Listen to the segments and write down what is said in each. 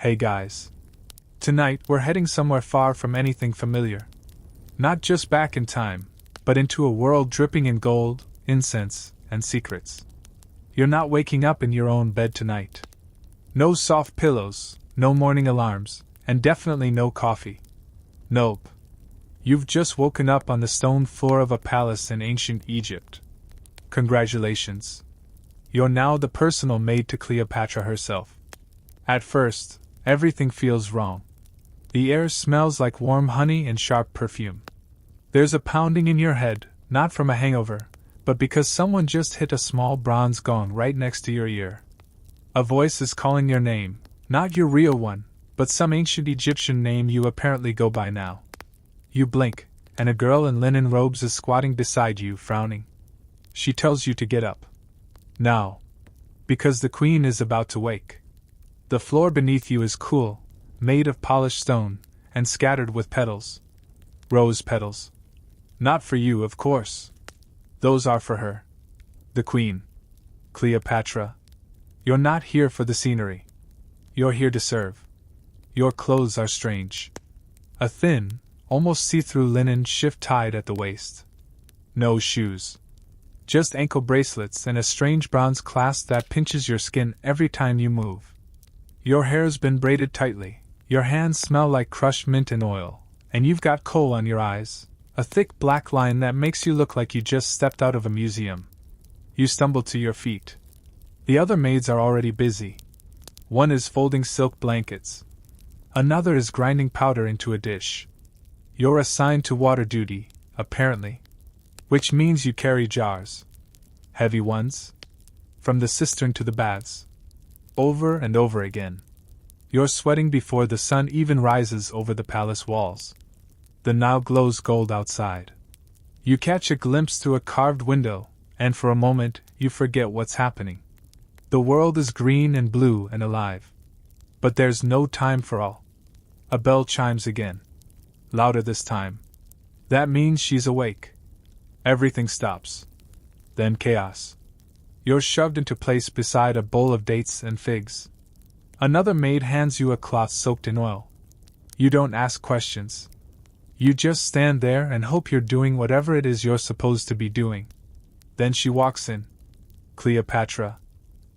Hey guys. Tonight we're heading somewhere far from anything familiar. Not just back in time, but into a world dripping in gold, incense, and secrets. You're not waking up in your own bed tonight. No soft pillows, no morning alarms, and definitely no coffee. Nope. You've just woken up on the stone floor of a palace in ancient Egypt. Congratulations. You're now the personal maid to Cleopatra herself. At first, everything feels wrong. The air smells like warm honey and sharp perfume. There's a pounding in your head, not from a hangover, but because someone just hit a small bronze gong right next to your ear. A voice is calling your name, not your real one, but some ancient Egyptian name you apparently go by now. You blink, and a girl in linen robes is squatting beside you, frowning. She tells you to get up. Now. Because the queen is about to wake. The floor beneath you is cool, made of polished stone, and scattered with petals. Rose petals. Not for you, of course. Those are for her. The queen. Cleopatra. You're not here for the scenery. You're here to serve. Your clothes are strange. A thin, almost see-through linen shift tied at the waist. No shoes. Just ankle bracelets and a strange bronze clasp that pinches your skin every time you move. Your hair's been braided tightly, your hands smell like crushed mint and oil, and you've got kohl on your eyes, a thick black line that makes you look like you just stepped out of a museum. You stumble to your feet. The other maids are already busy. One is folding silk blankets. Another is grinding powder into a dish. You're assigned to water duty, apparently. Which means you carry jars. Heavy ones. From the cistern to the baths. Over and over again. You're sweating before the sun even rises over the palace walls. The Nile glows gold outside. You catch a glimpse through a carved window, and for a moment, you forget what's happening. The world is green and blue and alive. But there's no time for all. A bell chimes again. Louder this time. That means she's awake. Everything stops. Then chaos. You're shoved into place beside a bowl of dates and figs. Another maid hands you a cloth soaked in oil. You don't ask questions. You just stand there and hope you're doing whatever it is you're supposed to be doing. Then she walks in. Cleopatra.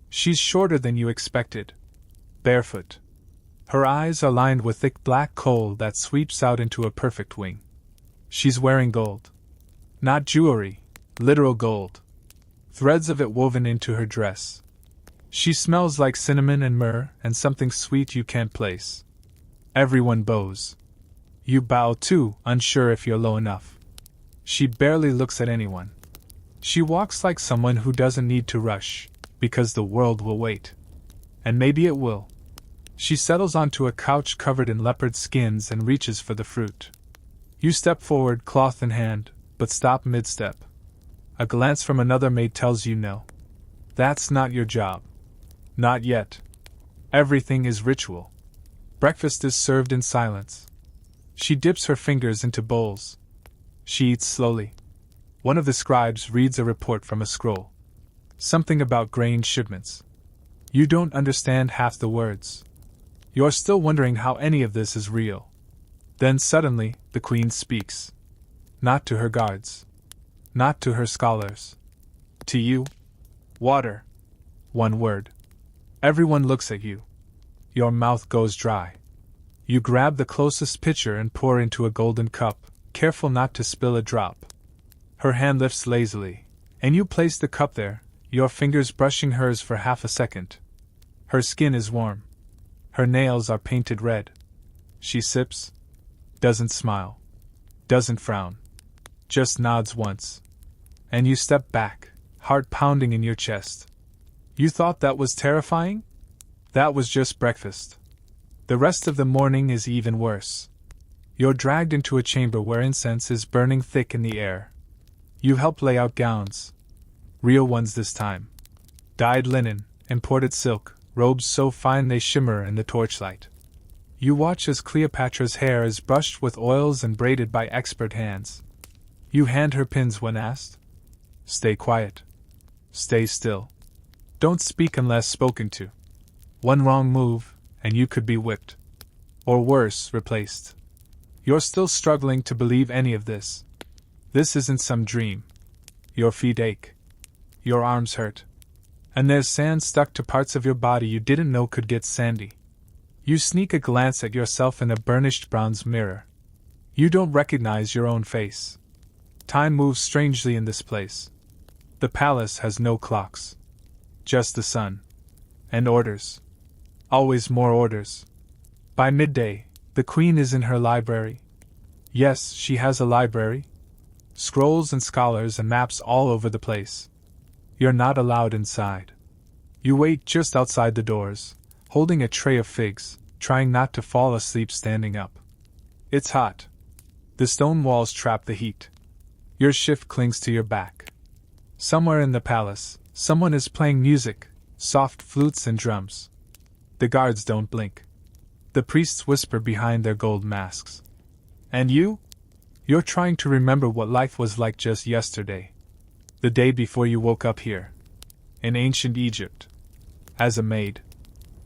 She's shorter than you expected. Barefoot. Her eyes are lined with thick black kohl that sweeps out into a perfect wing. She's wearing gold. Not jewelry, literal gold. Threads of it woven into her dress. She smells like cinnamon and myrrh and something sweet you can't place. Everyone bows. You bow too, unsure if you're low enough. She barely looks at anyone. She walks like someone who doesn't need to rush, because the world will wait. And maybe it will. She settles onto a couch covered in leopard skins and reaches for the fruit. You step forward, cloth in hand, but stop mid-step. A glance from another maid tells you no. That's not your job. Not yet. Everything is ritual. Breakfast is served in silence. She dips her fingers into bowls. She eats slowly. One of the scribes reads a report from a scroll. Something about grain shipments. You don't understand half the words. You're still wondering how any of this is real. Then suddenly, the queen speaks. Not to her guards. Not to her scholars. To you. Water. One word. Everyone looks at you. Your mouth goes dry. You grab the closest pitcher and pour into a golden cup, careful not to spill a drop. Her hand lifts lazily, and you place the cup there, your fingers brushing hers for half a second. Her skin is warm. Her nails are painted red. She sips. Doesn't smile. Doesn't frown. Just nods once. And you step back, heart pounding in your chest. You thought that was terrifying? That was just breakfast. The rest of the morning is even worse. You're dragged into a chamber where incense is burning thick in the air. You help lay out gowns. Real ones this time. Dyed linen, imported silk, robes so fine they shimmer in the torchlight. You watch as Cleopatra's hair is brushed with oils and braided by expert hands. You hand her pins when asked. Stay quiet. Stay still. Don't speak unless spoken to. One wrong move, and you could be whipped. Or worse, replaced. You're still struggling to believe any of this. This isn't some dream. Your feet ache. Your arms hurt. And there's sand stuck to parts of your body you didn't know could get sandy. You sneak a glance at yourself in a burnished bronze mirror. You don't recognize your own face. Time moves strangely in this place. The palace has no clocks. Just the sun. And orders. Always more orders. By midday, the queen is in her library. Yes, she has a library. Scrolls and scholars and maps all over the place. You're not allowed inside. You wait just outside the doors, holding a tray of figs, trying not to fall asleep standing up. It's hot. The stone walls trap the heat. Your shift clings to your back. Somewhere in the palace, someone is playing music, soft flutes and drums. The guards don't blink. The priests whisper behind their gold masks. And you? You're trying to remember what life was like just yesterday. The day before you woke up here. In ancient Egypt. As a maid.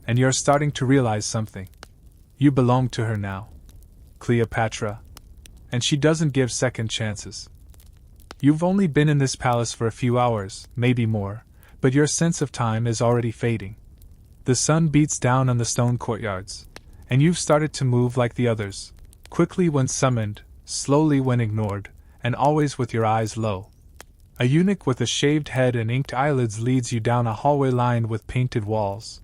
And you're starting to realize something. You belong to her now. Cleopatra. And she doesn't give second chances. You've only been in this palace for a few hours, maybe more, but your sense of time is already fading. The sun beats down on the stone courtyards, and you've started to move like the others, quickly when summoned, slowly when ignored, and always with your eyes low. A eunuch with a shaved head and inked eyelids leads you down a hallway lined with painted walls.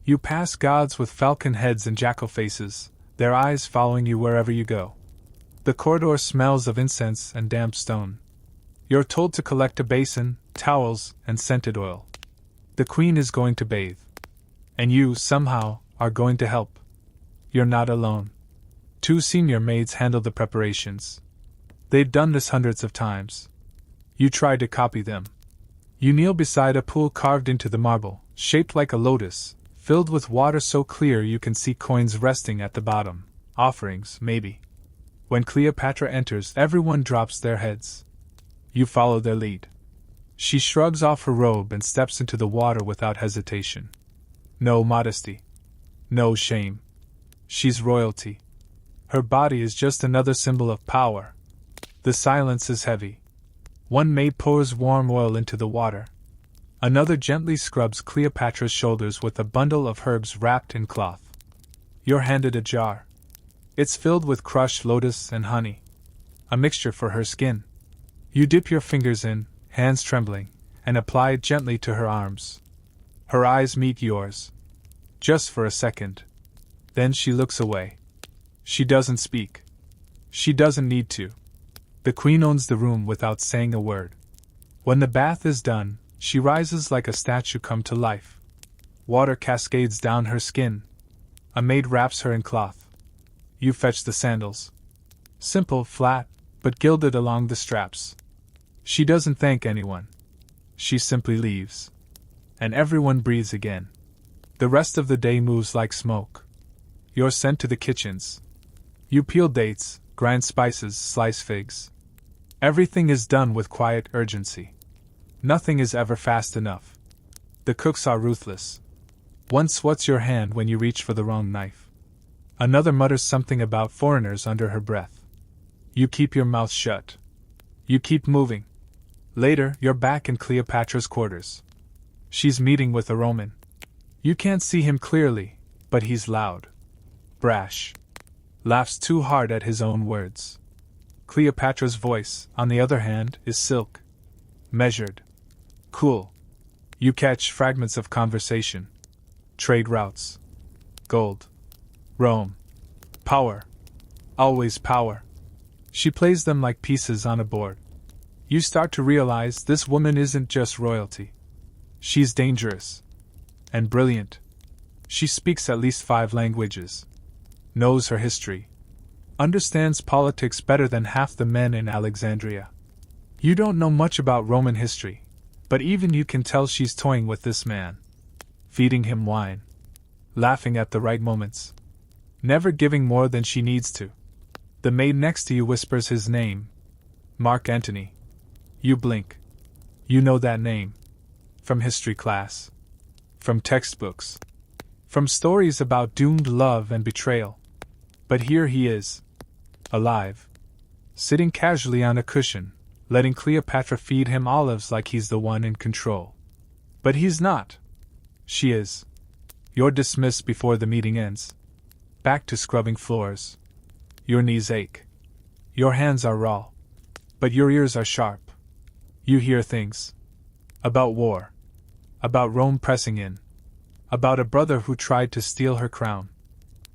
You pass gods with falcon heads and jackal faces, their eyes following you wherever you go. The corridor smells of incense and damp stone. You're told to collect a basin, towels, and scented oil. The queen is going to bathe. And you, somehow, are going to help. You're not alone. 2 senior maids handle the preparations. They've done this hundreds of times. You try to copy them. You kneel beside a pool carved into the marble, shaped like a lotus, filled with water so clear you can see coins resting at the bottom. Offerings, maybe. When Cleopatra enters, everyone drops their heads. You follow their lead. She shrugs off her robe and steps into the water without hesitation. No modesty. No shame. She's royalty. Her body is just another symbol of power. The silence is heavy. One maid pours warm oil into the water. Another gently scrubs Cleopatra's shoulders with a bundle of herbs wrapped in cloth. You're handed a jar. It's filled with crushed lotus and honey. A mixture for her skin. You dip your fingers in, hands trembling, and apply it gently to her arms. Her eyes meet yours. Just for a second. Then she looks away. She doesn't speak. She doesn't need to. The queen owns the room without saying a word. When the bath is done, she rises like a statue come to life. Water cascades down her skin. A maid wraps her in cloth. You fetch the sandals. Simple, flat, but gilded along the straps. She doesn't thank anyone. She simply leaves. And everyone breathes again. The rest of the day moves like smoke. You're sent to the kitchens. You peel dates, grind spices, slice figs. Everything is done with quiet urgency. Nothing is ever fast enough. The cooks are ruthless. One swats your hand when you reach for the wrong knife. Another mutters something about foreigners under her breath. You keep your mouth shut. You keep moving. Later, you're back in Cleopatra's quarters. She's meeting with a Roman. You can't see him clearly, but he's loud. Brash. Laughs too hard at his own words. Cleopatra's voice, on the other hand, is silk. Measured. Cool. You catch fragments of conversation. Trade routes. Gold. Rome. Power. Always power. She plays them like pieces on a board. You start to realize this woman isn't just royalty. She's dangerous. And brilliant. She speaks at least 5 languages. Knows her history. Understands politics better than half the men in Alexandria. You don't know much about Roman history, but even you can tell she's toying with this man. Feeding him wine. Laughing at the right moments. Never giving more than she needs to. The maid next to you whispers his name. Mark Antony. You blink. You know that name. From history class. From textbooks. from stories about doomed love and betrayal. But here he is, alive, sitting casually on a cushion, letting Cleopatra feed him olives like he's the one in control. But he's not. She is. You're dismissed before the meeting ends. Back to scrubbing floors. Your knees ache. Your hands are raw. But your ears are sharp. You hear things. About war. About Rome pressing in. About a brother who tried to steal her crown.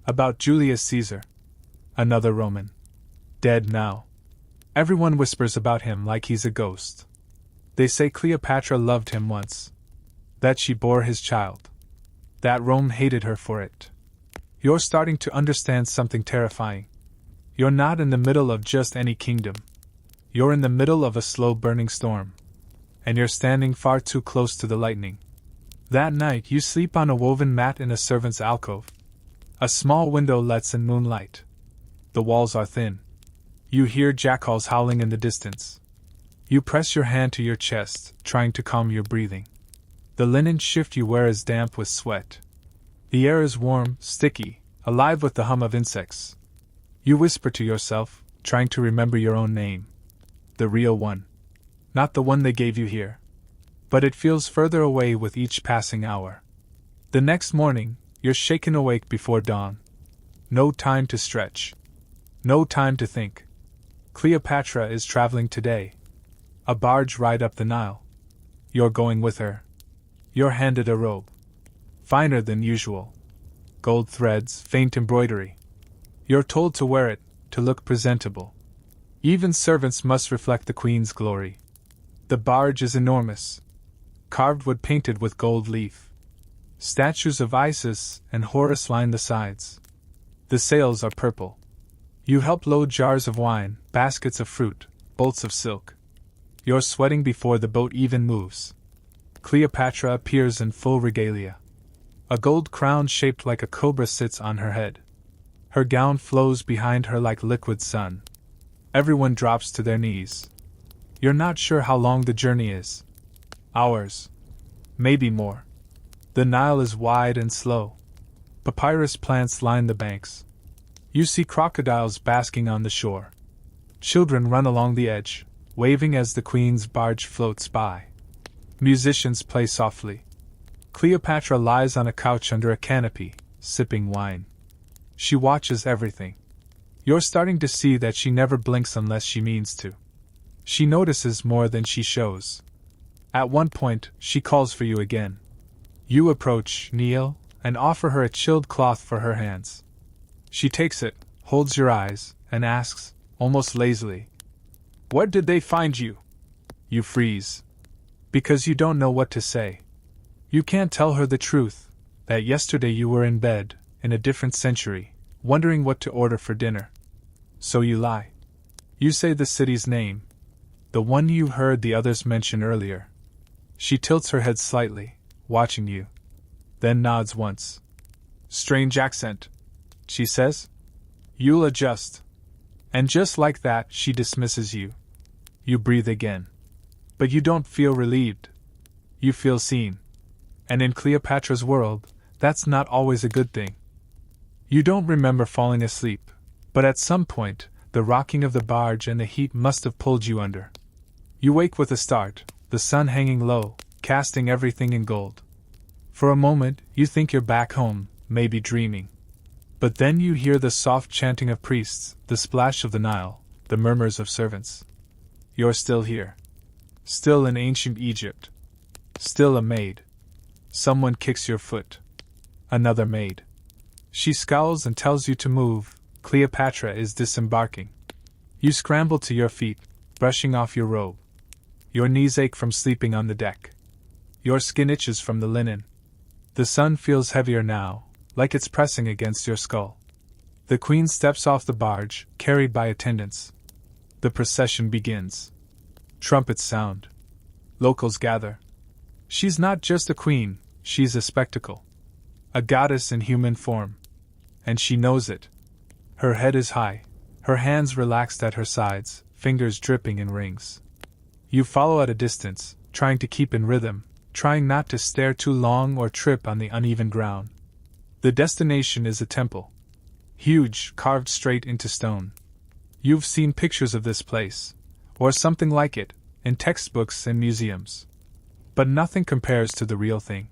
About Julius Caesar. Another Roman. Dead now. Everyone whispers about him like he's a ghost. They say Cleopatra loved him once. That she bore his child. That Rome hated her for it. You're starting to understand something terrifying. You're not in the middle of just any kingdom. You're in the middle of a slow-burning storm. And you're standing far too close to the lightning. That night you sleep on a woven mat in a servant's alcove. A small window lets in moonlight. The walls are thin. You hear jackals howling in the distance. You press your hand to your chest, trying to calm your breathing. The linen shift you wear is damp with sweat. The air is warm, sticky, alive with the hum of insects. You whisper to yourself, trying to remember your own name. The real one. Not the one they gave you here. But it feels further away with each passing hour. The next morning, you're shaken awake before dawn. No time to stretch. No time to think. Cleopatra is traveling today. A barge ride up the Nile. You're going with her. You're handed a robe. Finer than usual. Gold threads, faint embroidery. You're told to wear it, to look presentable. Even servants must reflect the queen's glory. The barge is enormous. Carved wood painted with gold leaf. Statues of Isis and Horus line the sides. The sails are purple. You help load jars of wine, baskets of fruit, bolts of silk. You're sweating before the boat even moves. Cleopatra appears in full regalia. A gold crown shaped like a cobra sits on her head. Her gown flows behind her like liquid sun. Everyone drops to their knees. You're not sure how long the journey is. Hours. Maybe more. The Nile is wide and slow. Papyrus plants line the banks. You see crocodiles basking on the shore. Children run along the edge, waving as the queen's barge floats by. Musicians play softly. Cleopatra lies on a couch under a canopy, sipping wine. She watches everything. You're starting to see that she never blinks unless she means to. She notices more than she shows. At one point, she calls for you again. You approach, kneel, and offer her a chilled cloth for her hands. She takes it, holds your eyes, and asks, almost lazily, "Where did they find you?" You freeze. Because you don't know what to say. You can't tell her the truth, that yesterday you were in bed, in a different century, wondering what to order for dinner. So you lie. You say the city's name, the one you heard the others mention earlier. She tilts her head slightly, watching you. Then nods once. "Strange accent," she says. You'll adjust. And just like that, she dismisses you. You breathe again. But you don't feel relieved. You feel seen. And in Cleopatra's world, that's not always a good thing. You don't remember falling asleep, but at some point, the rocking of the barge and the heat must have pulled you under. You wake with a start, the sun hanging low, casting everything in gold. For a moment, you think you're back home, maybe dreaming. But then you hear the soft chanting of priests, the splash of the Nile, the murmurs of servants. You're still here. Still in ancient Egypt. Still a maid. Someone kicks your foot. Another maid. She scowls and tells you to move. Cleopatra is disembarking. You scramble to your feet, brushing off your robe. Your knees ache from sleeping on the deck. Your skin itches from the linen. The sun feels heavier now, like it's pressing against your skull. The queen steps off the barge, carried by attendants. The procession begins. Trumpets sound. Locals gather. She's not just a queen, she's a spectacle. A goddess in human form. And she knows it. Her head is high, her hands relaxed at her sides, fingers dripping in rings. You follow at a distance, trying to keep in rhythm, trying not to stare too long or trip on the uneven ground. The destination is a temple. Huge, carved straight into stone. You've seen pictures of this place, or something like it, in textbooks and museums. But nothing compares to the real thing.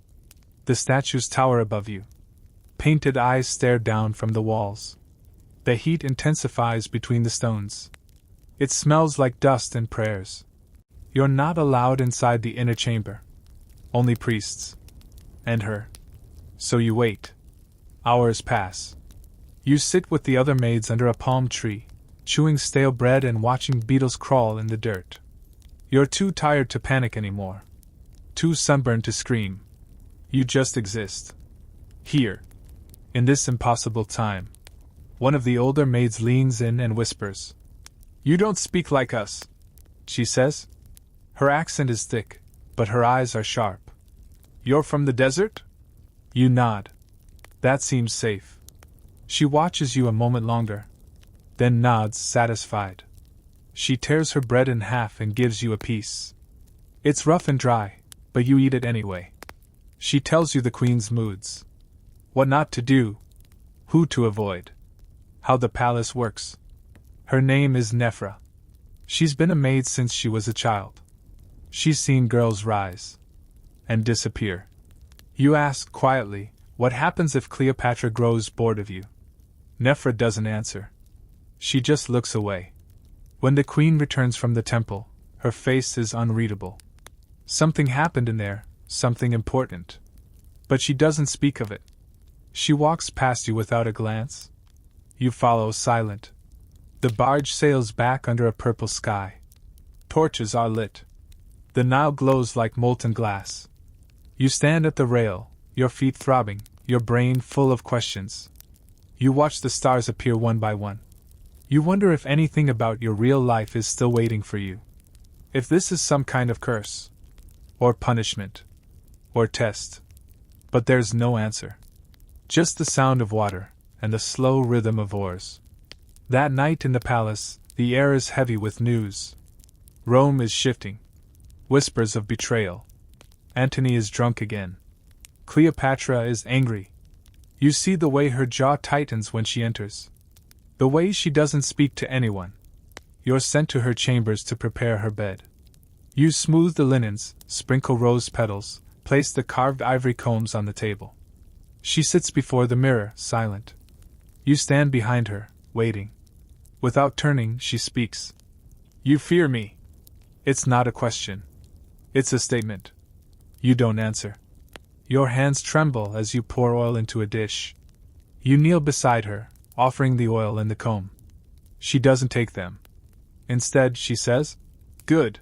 The statues tower above you. Painted eyes stare down from the walls. The heat intensifies between the stones. It smells like dust and prayers. You're not allowed inside the inner chamber. Only priests. And her. So you wait. Hours pass. You sit with the other maids under a palm tree, chewing stale bread and watching beetles crawl in the dirt. You're too tired to panic anymore. Too sunburned to scream. You just exist. Here. In this impossible time. One of the older maids leans in and whispers. "You don't speak like us," she says. Her accent is thick, but her eyes are sharp. "You're from the desert?" You nod. That seems safe. She watches you a moment longer, then nods, satisfied. She tears her bread in half and gives you a piece. It's rough and dry, but you eat it anyway. She tells you the queen's moods. What not to do. Who to avoid. How the palace works. Her name is Nephra. She's been a maid since she was a child. She's seen girls rise and disappear. You ask quietly, what happens if Cleopatra grows bored of you? Nephra doesn't answer. She just looks away. When the queen returns from the temple, her face is unreadable. Something happened in there, something important. But she doesn't speak of it. She walks past you without a glance. You follow silent. The barge sails back under a purple sky. Torches are lit. The Nile glows like molten glass. You stand at the rail, your feet throbbing, your brain full of questions. You watch the stars appear one by one. You wonder if anything about your real life is still waiting for you. If this is some kind of curse. Or punishment. Or test. But there's no answer. Just the sound of water, and the slow rhythm of oars. That night in the palace, the air is heavy with news. Rome is shifting. Whispers of betrayal. Antony is drunk again. Cleopatra is angry. You see the way her jaw tightens when she enters. The way she doesn't speak to anyone. You're sent to her chambers to prepare her bed. You smooth the linens, sprinkle rose petals, place the carved ivory combs on the table. She sits before the mirror, silent. You stand behind her, waiting. Without turning, she speaks. "You fear me." It's not a question. It's a statement. You don't answer. Your hands tremble as you pour oil into a dish. You kneel beside her, offering the oil and the comb. She doesn't take them. Instead, she says, "Good."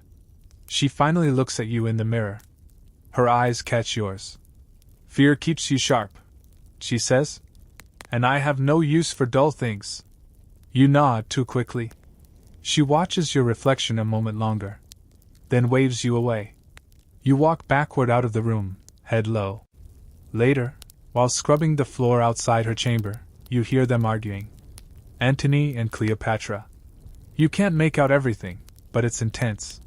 She finally looks at you in the mirror. Her eyes catch yours. "Fear keeps you sharp," she says. "And I have no use for dull things." You nod too quickly. She watches your reflection a moment longer, then waves you away. You walk backward out of the room, head low. Later, while scrubbing the floor outside her chamber, you hear them arguing. Antony and Cleopatra. You can't make out everything, but it's intense.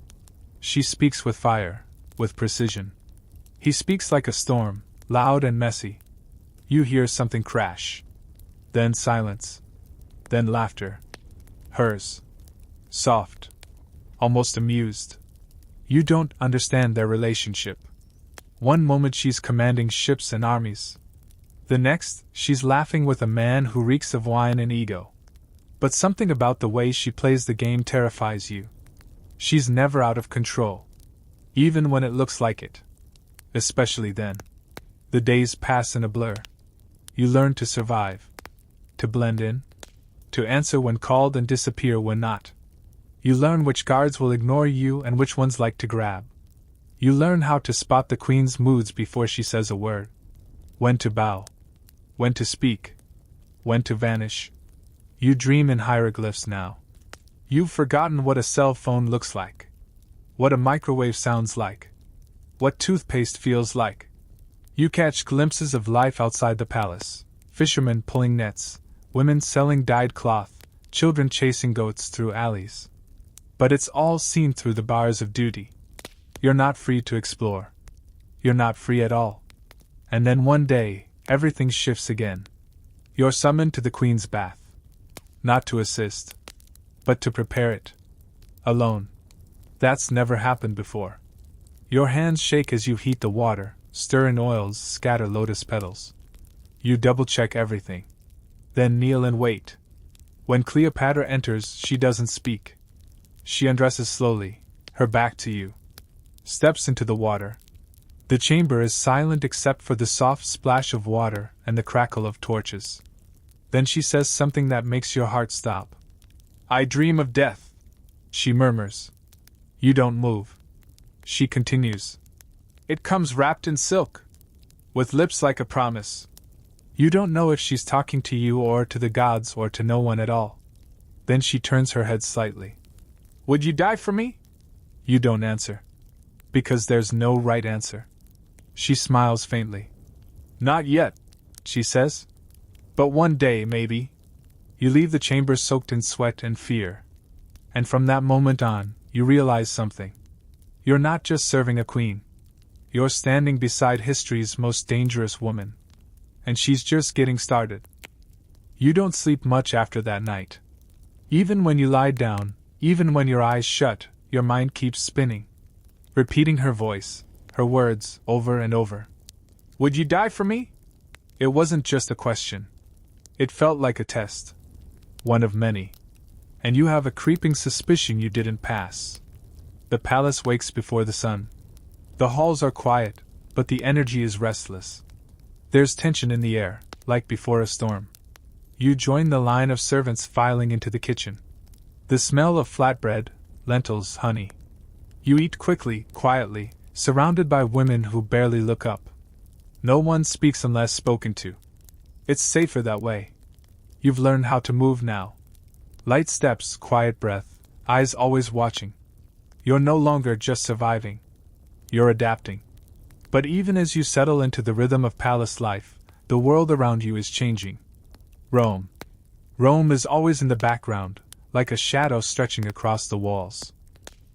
She speaks with fire, with precision. He speaks like a storm, loud and messy. You hear something crash. Then silence. Then laughter. Hers. Soft. Almost amused. You don't understand their relationship. One moment she's commanding ships and armies. The next, she's laughing with a man who reeks of wine and ego. But something about the way she plays the game terrifies you. She's never out of control. Even when it looks like it. Especially then. The days pass in a blur. You learn to survive. To blend in. To answer when called and disappear when not. You learn which guards will ignore you and which ones like to grab. You learn how to spot the queen's moods before she says a word. When to bow. When to speak. When to vanish. You dream in hieroglyphs now. You've forgotten what a cell phone looks like. What a microwave sounds like. What toothpaste feels like. You catch glimpses of life outside the palace. Fishermen pulling nets. Women selling dyed cloth. Children chasing goats through alleys. But it's all seen through the bars of duty. You're not free to explore. You're not free at all. And then one day, everything shifts again. You're summoned to the Queen's bath. Not to assist, but to prepare it. Alone. That's never happened before. Your hands shake as you heat the water, stir in oils, scatter lotus petals. You double-check everything. Then kneel and wait. When Cleopatra enters, she doesn't speak. She undresses slowly, her back to you. Steps into the water. The chamber is silent except for the soft splash of water and the crackle of torches. Then she says something that makes your heart stop. "I dream of death," she murmurs. You don't move. She continues. "It comes wrapped in silk, with lips like a promise." You don't know if she's talking to you or to the gods or to no one at all. Then she turns her head slightly. "Would you die for me?" You don't answer. Because there's no right answer. She smiles faintly. "Not yet," she says. "But one day, maybe." You leave the chamber soaked in sweat and fear. And from that moment on, you realize something. You're not just serving a queen. You're standing beside history's most dangerous woman. And she's just getting started. You don't sleep much after that night. Even when you lie down, even when your eyes shut, your mind keeps spinning. Repeating her voice, her words, over and over. "Would you die for me?" It wasn't just a question. It felt like a test. One of many. And you have a creeping suspicion you didn't pass. The palace wakes before the sun. The halls are quiet, but the energy is restless. There's tension in the air, like before a storm. You join the line of servants filing into the kitchen. The smell of flatbread, lentils, honey. You eat quickly, quietly, surrounded by women who barely look up. No one speaks unless spoken to. It's safer that way. You've learned how to move now. Light steps, quiet breath, eyes always watching. You're no longer just surviving. You're adapting. But even as you settle into the rhythm of palace life, the world around you is changing. Rome. Rome is always in the background, like a shadow stretching across the walls.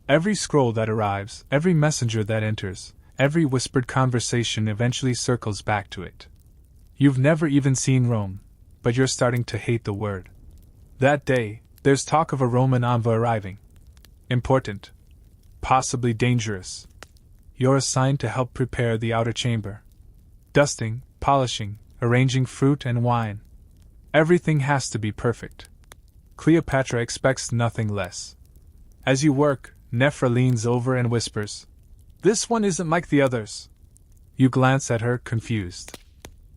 Every scroll that arrives, every messenger that enters, every whispered conversation eventually circles back to it. You've never even seen Rome, but you're starting to hate the word. That day, there's talk of a Roman envoy arriving. Important. Possibly dangerous. You're assigned to help prepare the outer chamber. Dusting, polishing, arranging fruit and wine. Everything has to be perfect. Cleopatra expects nothing less. As you work, Nephra leans over and whispers, "This one isn't like the others." You glance at her, confused.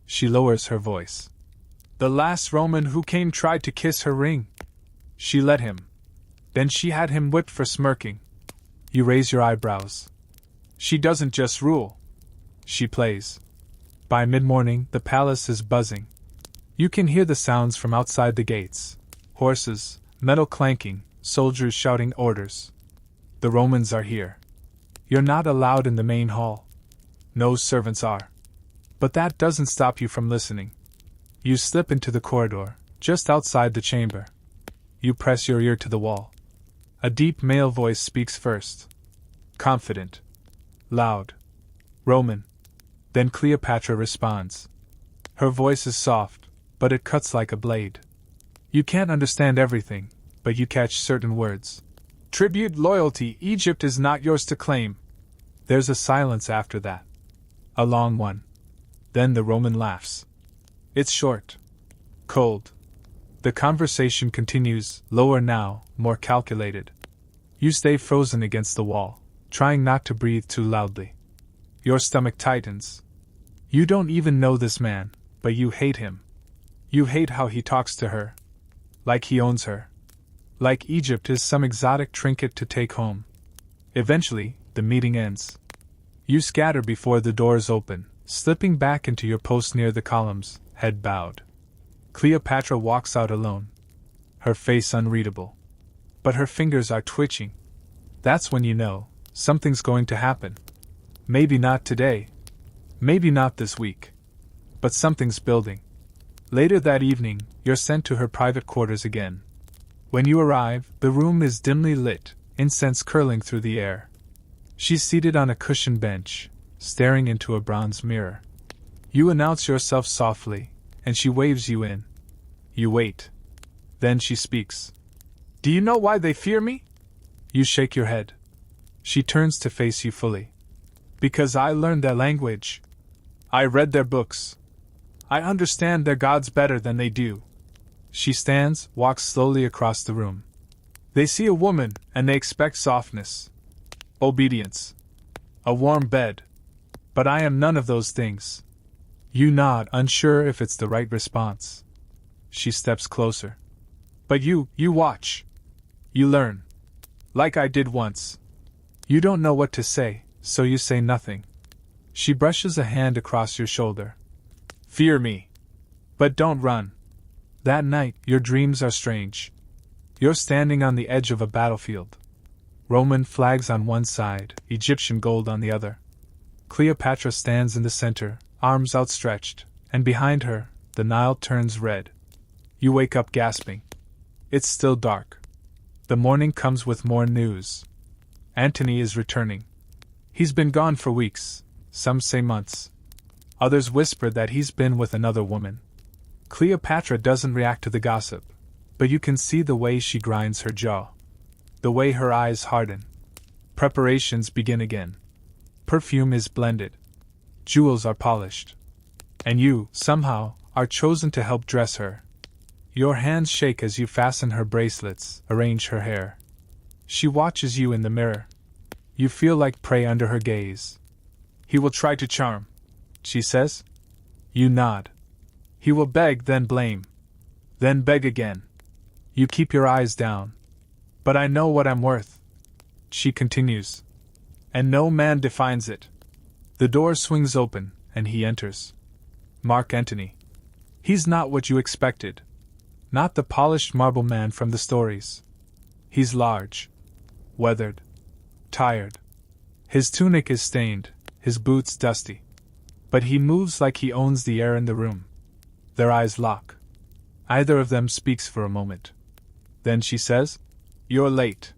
She lowers her voice. "The last Roman who came tried to kiss her ring. She let him. Then she had him whipped for smirking." You raise your eyebrows. She doesn't just rule. She plays. By mid-morning, the palace is buzzing. You can hear the sounds from outside the gates. Horses, metal clanking, soldiers shouting orders. The Romans are here. You're not allowed in the main hall. No servants are. But that doesn't stop you from listening. You slip into the corridor, just outside the chamber. You press your ear to the wall. A deep male voice speaks first. Confident. Loud. Roman. Then Cleopatra responds. Her voice is soft, but it cuts like a blade. You can't understand everything, but you catch certain words. "Tribute, loyalty, Egypt is not yours to claim." There's a silence after that. A long one. Then the Roman laughs. It's short. Cold. The conversation continues, lower now, more calculated. You stay frozen against the wall, trying not to breathe too loudly. Your stomach tightens. You don't even know this man, but you hate him. You hate how he talks to her. Like he owns her. Like Egypt is some exotic trinket to take home. Eventually, the meeting ends. You scatter before the doors open, slipping back into your post near the columns, head bowed. Cleopatra walks out alone. Her face unreadable. But her fingers are twitching. That's when you know, something's going to happen. Maybe not today. Maybe not this week. But something's building. Later that evening, you're sent to her private quarters again. When you arrive, the room is dimly lit, incense curling through the air. She's seated on a cushioned bench, staring into a bronze mirror. You announce yourself softly, and she waves you in. You wait. Then she speaks. Do you know why they fear me? You shake your head. She turns to face you fully. Because I learned their language. I read their books. I understand their gods better than they do. She stands, walks slowly across the room. They see a woman, and they expect softness. Obedience. A warm bed. But I am none of those things. You nod, unsure if it's the right response. She steps closer. But you watch. You learn. Like I did once. You don't know what to say, so you say nothing. She brushes a hand across your shoulder. Fear me. But don't run. That night, your dreams are strange. You're standing on the edge of a battlefield. Roman flags on one side, Egyptian gold on the other. Cleopatra stands in the center, arms outstretched, and behind her, the Nile turns red. You wake up gasping. It's still dark. The morning comes with more news. Antony is returning. He's been gone for weeks, some say months. Others whisper that he's been with another woman. Cleopatra doesn't react to the gossip, but you can see the way she grinds her jaw. The way her eyes harden. Preparations begin again. Perfume is blended. Jewels are polished. And you, somehow, are chosen to help dress her. Your hands shake as you fasten her bracelets, arrange her hair. She watches you in the mirror. You feel like prey under her gaze. He will try to charm, she says. You nod. He will beg, then blame. Then beg again. You keep your eyes down. But I know what I'm worth, she continues. And no man defines it. The door swings open, and he enters. Mark Antony. He's not what you expected. Not the polished marble man from the stories. He's large. Weathered. Tired. His tunic is stained, his boots dusty. But he moves like he owns the air in the room. Their eyes lock. Either of them speaks for a moment. Then she says, You're late.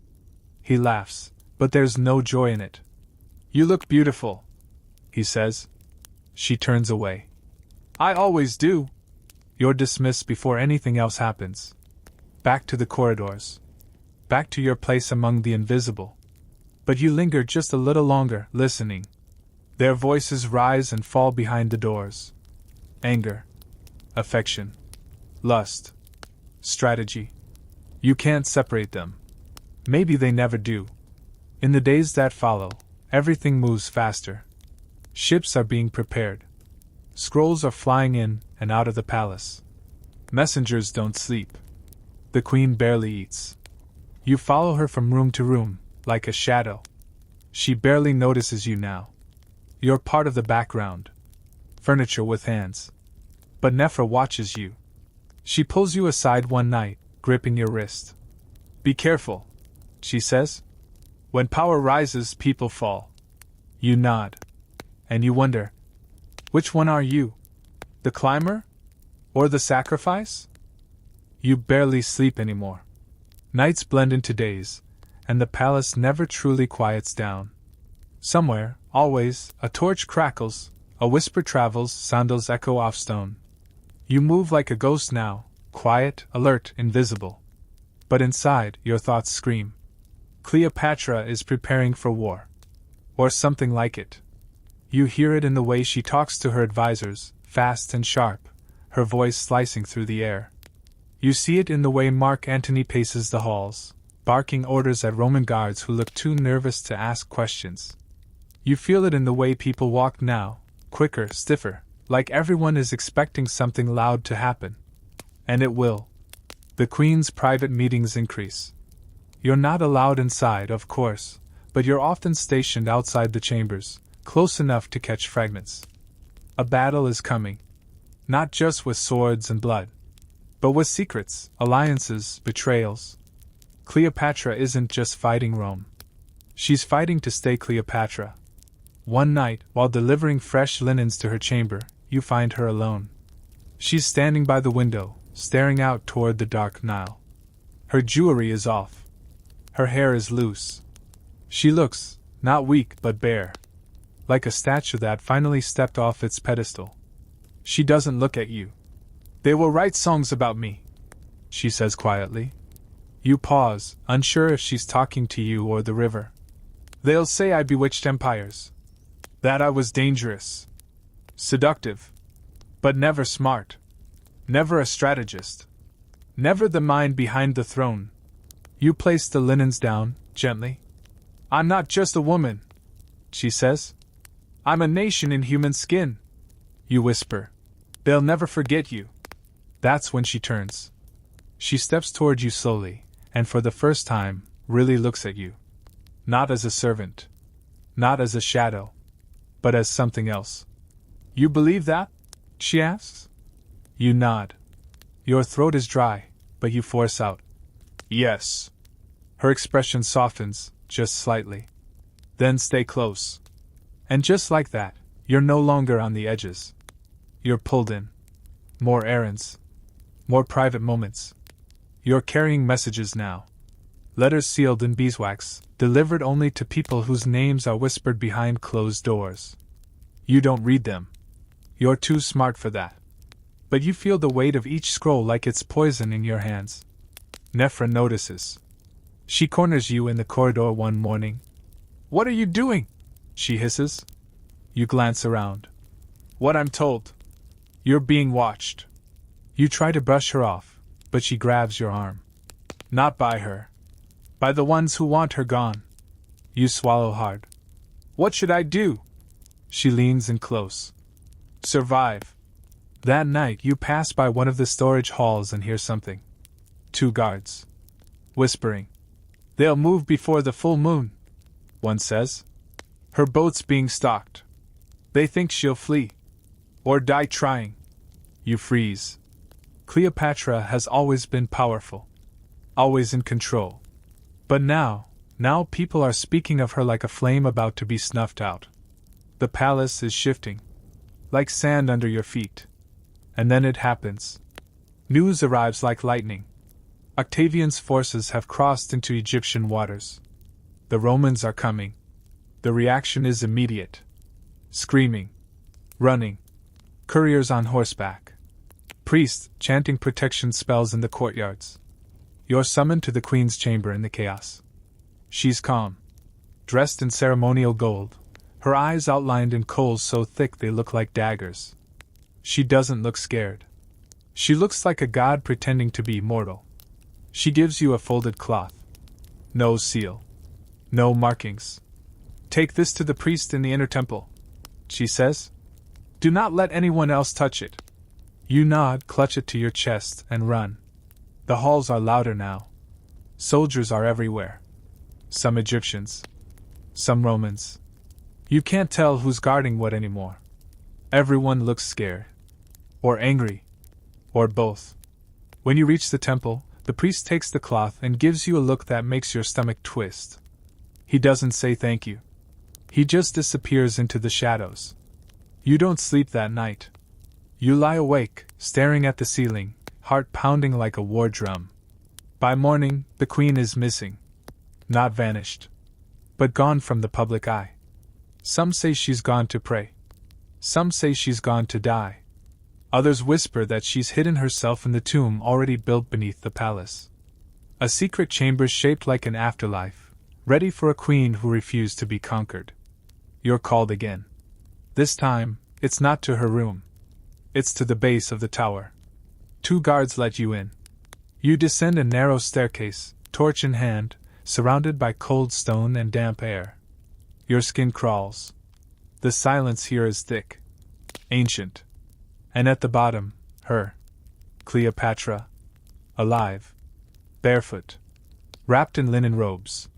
He laughs, but there's no joy in it. You look beautiful, he says. She turns away. I always do. You're dismissed before anything else happens. Back to the corridors. Back to your place among the invisible. But you linger just a little longer, listening. Their voices rise and fall behind the doors. Anger. Affection. Lust. Strategy. You can't separate them. Maybe they never do. In the days that follow, everything moves faster. Ships are being prepared. Scrolls are flying in and out of the palace. Messengers don't sleep. The queen barely eats. You follow her from room to room, like a shadow. She barely notices you now. You're part of the background. Furniture with hands. But Nephra watches you. She pulls you aside one night, gripping your wrist. Be careful, she says. When power rises, people fall. You nod. And you wonder, which one are you? The climber? Or the sacrifice? You barely sleep anymore. Nights blend into days, and the palace never truly quiets down. Somewhere, always, a torch crackles, a whisper travels, sandals echo off stone. You move like a ghost now, quiet, alert, invisible. But inside, your thoughts scream. Cleopatra is preparing for war. Or something like it. You hear it in the way she talks to her advisors, fast and sharp, her voice slicing through the air. You see it in the way Mark Antony paces the halls, barking orders at Roman guards who look too nervous to ask questions. You feel it in the way people walk now, quicker, stiffer, like everyone is expecting something loud to happen. And it will. The Queen's private meetings increase. You're not allowed inside, of course, but you're often stationed outside the chambers, close enough to catch fragments. A battle is coming. Not just with swords and blood, but with secrets, alliances, betrayals. Cleopatra isn't just fighting Rome. She's fighting to stay Cleopatra. One night, while delivering fresh linens to her chamber, you find her alone. She's standing by the window, staring out toward the dark Nile. Her jewelry is off. Her hair is loose. She looks, not weak but bare. Like a statue that finally stepped off its pedestal. She doesn't look at you. They will write songs about me, she says quietly. You pause, unsure if she's talking to you or the river. They'll say I bewitched empires. That I was dangerous. Seductive. But never smart. Never a strategist. Never the mind behind the throne. You place the linens down, gently. I'm not just a woman, she says. I'm a nation in human skin. You whisper. They'll never forget you. That's when she turns. She steps toward you slowly, and for the first time, really looks at you. Not as a servant. Not as a shadow. But as something else. You believe that? She asks. You nod. Your throat is dry, but you force out. Yes. Her expression softens, just slightly. Then stay close. And just like that, you're no longer on the edges. You're pulled in. More errands. More private moments. You're carrying messages now. Letters sealed in beeswax, delivered only to people whose names are whispered behind closed doors. You don't read them. You're too smart for that. But you feel the weight of each scroll like it's poison in your hands. Nephra notices. She corners you in the corridor one morning. What are you doing? She hisses. You glance around. What I'm told. You're being watched. You try to brush her off, but she grabs your arm. Not by her. By the ones who want her gone. You swallow hard. What should I do? She leans in close. Survive. That night you pass by one of the storage halls and hear something. 2 guards. Whispering. They'll move before the full moon, one says. Her boat's being stalked. They think she'll flee. Or die trying. You freeze. Cleopatra has always been powerful. Always in control. But now people are speaking of her like a flame about to be snuffed out. The palace is shifting. Like sand under your feet. And then it happens. News arrives like lightning. Octavian's forces have crossed into Egyptian waters. The Romans are coming. The reaction is immediate. Screaming. Running. Couriers on horseback. Priests chanting protection spells in the courtyards. You're summoned to the queen's chamber in the chaos. She's calm. Dressed in ceremonial gold. Her eyes outlined in coals so thick they look like daggers. She doesn't look scared. She looks like a god pretending to be mortal. She gives you a folded cloth. No seal. No markings. Take this to the priest in the inner temple, she says. Do not let anyone else touch it. You nod, clutch it to your chest, and run. The halls are louder now. Soldiers are everywhere. Some Egyptians. Some Romans. You can't tell who's guarding what anymore. Everyone looks scared. Or angry. Or both. When you reach the temple, the priest takes the cloth and gives you a look that makes your stomach twist. He doesn't say thank you. He just disappears into the shadows. You don't sleep that night. You lie awake, staring at the ceiling, heart pounding like a war drum. By morning, the queen is missing. Not vanished. But gone from the public eye. Some say she's gone to pray. Some say she's gone to die. Others whisper that she's hidden herself in the tomb already built beneath the palace. A secret chamber shaped like an afterlife, ready for a queen who refused to be conquered. You're called again. This time, it's not to her room. It's to the base of the tower. 2 guards let you in. You descend a narrow staircase, torch in hand, surrounded by cold stone and damp air. Your skin crawls. The silence here is thick. Ancient. And at the bottom, her. Cleopatra. Alive. Barefoot. Wrapped in linen robes.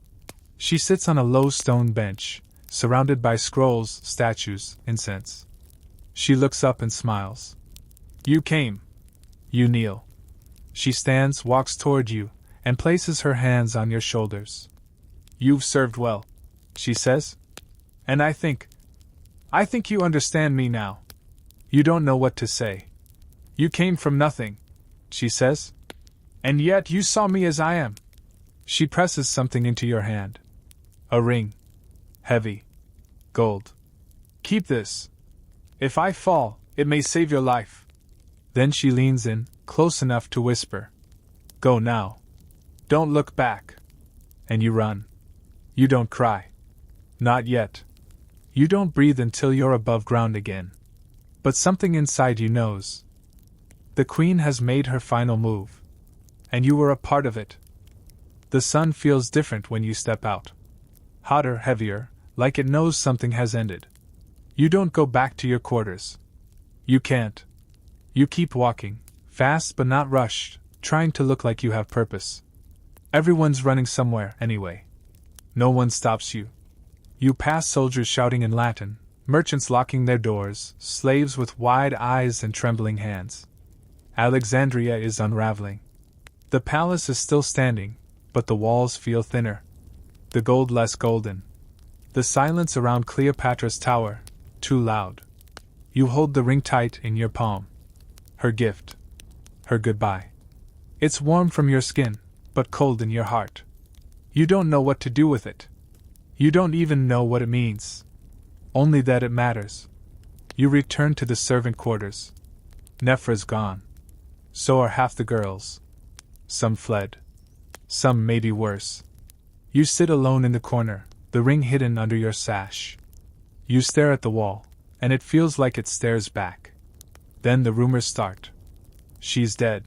She sits on a low stone bench, surrounded by scrolls, statues, incense. She looks up and smiles. You came. You kneel. She stands, walks toward you, and places her hands on your shoulders. You've served well, she says. And I think you understand me now. You don't know what to say. You came from nothing, she says. And yet you saw me as I am. She presses something into your hand. A ring. Heavy. Gold. Keep this. If I fall, It may save your life. Then she leans in, close enough to whisper. Go now. Don't look back. And you run. You don't cry. Not yet. You don't breathe until you're above ground again. But something inside you knows. The Queen has made her final move. And you were a part of it. The sun feels different when you step out. Hotter, heavier, like it knows something has ended. You don't go back to your quarters. You can't. You keep walking, fast but not rushed, trying to look like you have purpose. Everyone's running somewhere, anyway. No one stops you. You pass soldiers shouting in Latin, merchants locking their doors, slaves with wide eyes and trembling hands. Alexandria is unraveling. The palace is still standing, but the walls feel thinner. The gold less golden. The silence around Cleopatra's tower, too loud. You hold the ring tight in your palm. Her gift. Her goodbye. It's warm from your skin, but cold in your heart. You don't know what to do with it. You don't even know what it means. Only that it matters. You return to the servant quarters. Nephra's gone. So are half the girls. Some fled. Some maybe worse. You sit alone in the corner, the ring hidden under your sash. You stare at the wall, and it feels like it stares back. Then the rumors start. She's dead.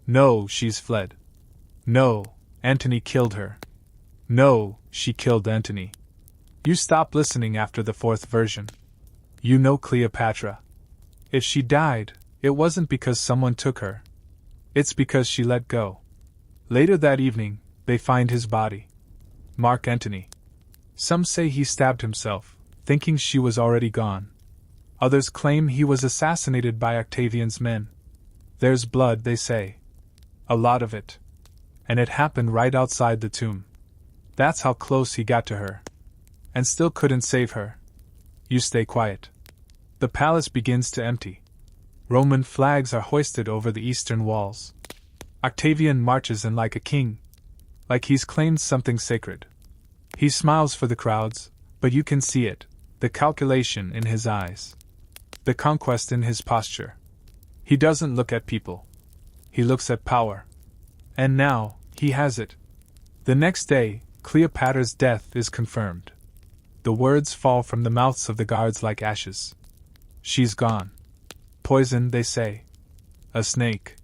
No, she's fled. No, Antony killed her. No, she killed Antony. You stop listening after the fourth version. You know Cleopatra. If she died, it wasn't because someone took her. It's because she let go. Later that evening, they find his body. Mark Antony. Some say he stabbed himself, thinking she was already gone. Others claim he was assassinated by Octavian's men. There's blood, they say. A lot of it. And it happened right outside the tomb. That's how close he got to her. And still couldn't save her. You stay quiet. The palace begins to empty. Roman flags are hoisted over the eastern walls. Octavian marches in like a king. Like he's claimed something sacred. He smiles for the crowds, but you can see it, the calculation in his eyes. The conquest in his posture. He doesn't look at people. He looks at power. And now, he has it. The next day, Cleopatra's death is confirmed. The words fall from the mouths of the guards like ashes. She's gone. Poison, they say. A snake.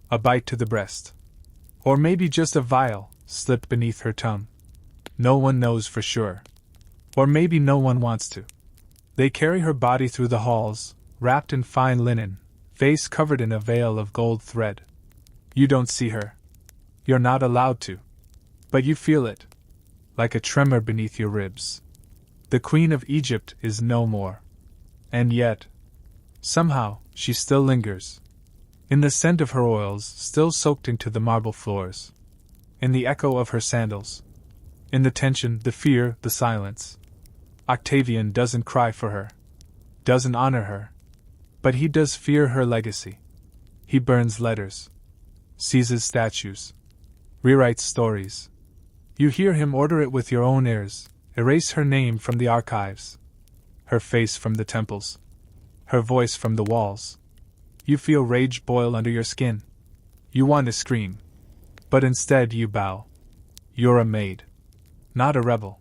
A bite to the breast. Or maybe just a vial slipped beneath her tongue. No one knows for sure. Or maybe no one wants to. They carry her body through the halls, wrapped in fine linen, face covered in a veil of gold thread. You don't see her. You're not allowed to. But you feel it. Like a tremor beneath your ribs. The Queen of Egypt is no more. And yet, somehow, she still lingers. In the scent of her oils, still soaked into the marble floors. In the echo of her sandals. In the tension, the fear, the silence. Octavian doesn't cry for her. Doesn't honor her. But he does fear her legacy. He burns letters. Seizes statues. Rewrites stories. You hear him order it with your own ears. Erase her name from the archives. Her face from the temples. Her voice from the walls. You feel rage boil under your skin. You want to scream. But instead you bow. You're a maid. Not a rebel.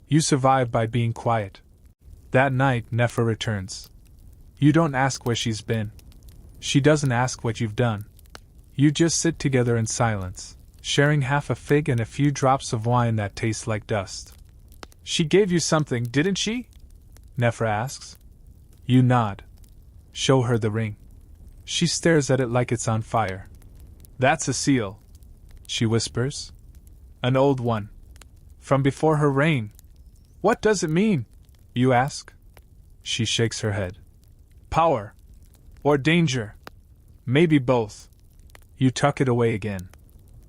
You survive by being quiet. That night, Nephra returns. You don't ask where she's been. She doesn't ask what you've done. You just sit together in silence, sharing half a fig and a few drops of wine that taste like dust. She gave you something, didn't she? Nephra asks. You nod. Show her the ring. She stares at it like it's on fire. That's a seal, she whispers. An old one. From before her reign. What does it mean? You ask. She shakes her head. Power. Or danger. Maybe both. You tuck it away again.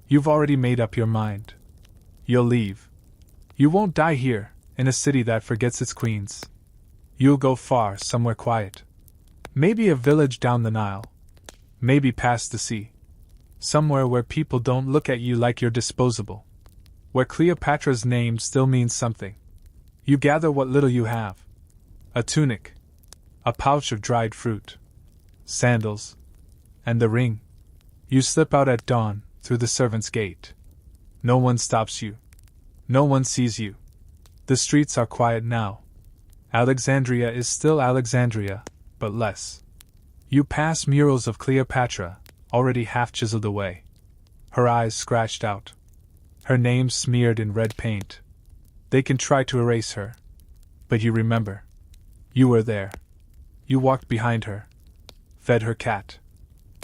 You've already made up your mind. You'll leave. You won't die here, in a city that forgets its queens. You'll go far, somewhere quiet. Maybe a village down the Nile. Maybe past the sea. Somewhere where people don't look at you like you're disposable. Where Cleopatra's name still means something. You gather what little you have. A tunic. a pouch of dried fruit, sandals, and the ring. You slip out at dawn, through the servants' gate. No one stops you. No one sees you. The streets are quiet now. Alexandria is still Alexandria, but less. You pass murals of Cleopatra, already half chiseled away. Her eyes scratched out. Her name smeared in red paint. They can try to erase her. But you remember. You were there. You walked behind her. Fed her cat.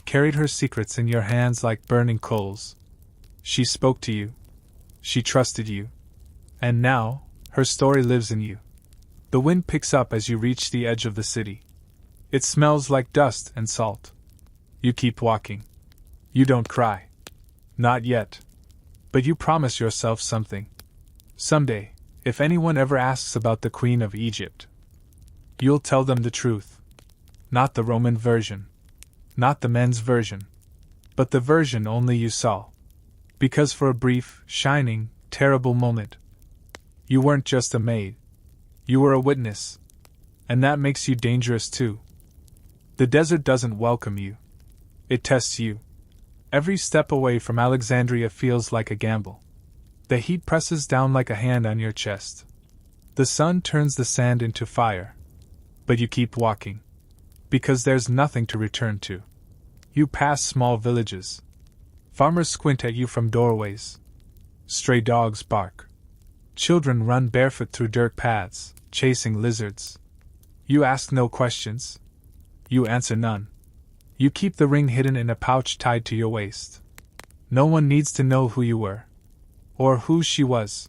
Carried her secrets in your hands like burning coals. She spoke to you. She trusted you. And now, her story lives in you. The wind picks up as you reach the edge of the city. It smells like dust and salt. You keep walking. You don't cry. Not yet. But you promise yourself something. Someday, if anyone ever asks about the Queen of Egypt, you'll tell them the truth. Not the Roman version. Not the men's version. But the version only you saw. Because for a brief, shining, terrible moment, you weren't just a maid. You were a witness. And that makes you dangerous too. The desert doesn't welcome you. It tests you. Every step away from Alexandria feels like a gamble. The heat presses down like a hand on your chest. The sun turns the sand into fire. But you keep walking. Because there's nothing to return to. You pass small villages. Farmers squint at you from doorways. Stray dogs bark. Children run barefoot through dirt paths, chasing lizards. You ask no questions. You answer none. You keep the ring hidden in a pouch tied to your waist. No one needs to know who you were. Or who she was.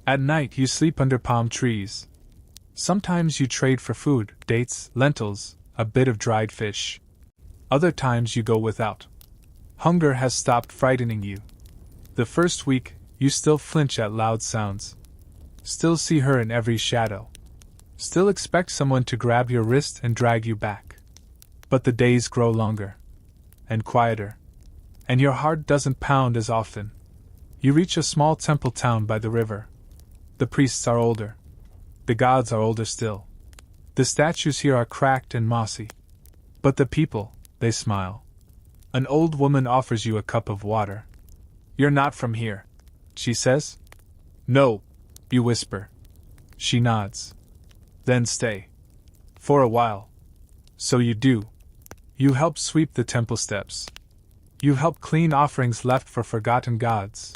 At night you sleep under palm trees. Sometimes you trade for food, dates, lentils, a bit of dried fish. Other times you go without. Hunger has stopped frightening you. The first week, you still flinch at loud sounds. Still see her in every shadow. Still expect someone to grab your wrist and drag you back. But the days grow longer. And quieter. And your heart doesn't pound as often. You reach a small temple town by the river. The priests are older. The gods are older still. The statues here are cracked and mossy. But the people, they smile. An old woman offers you a cup of water. You're not from here, she says. No, you whisper. She nods. Then stay. For a while. So you do. You help sweep the temple steps. You help clean offerings left for forgotten gods.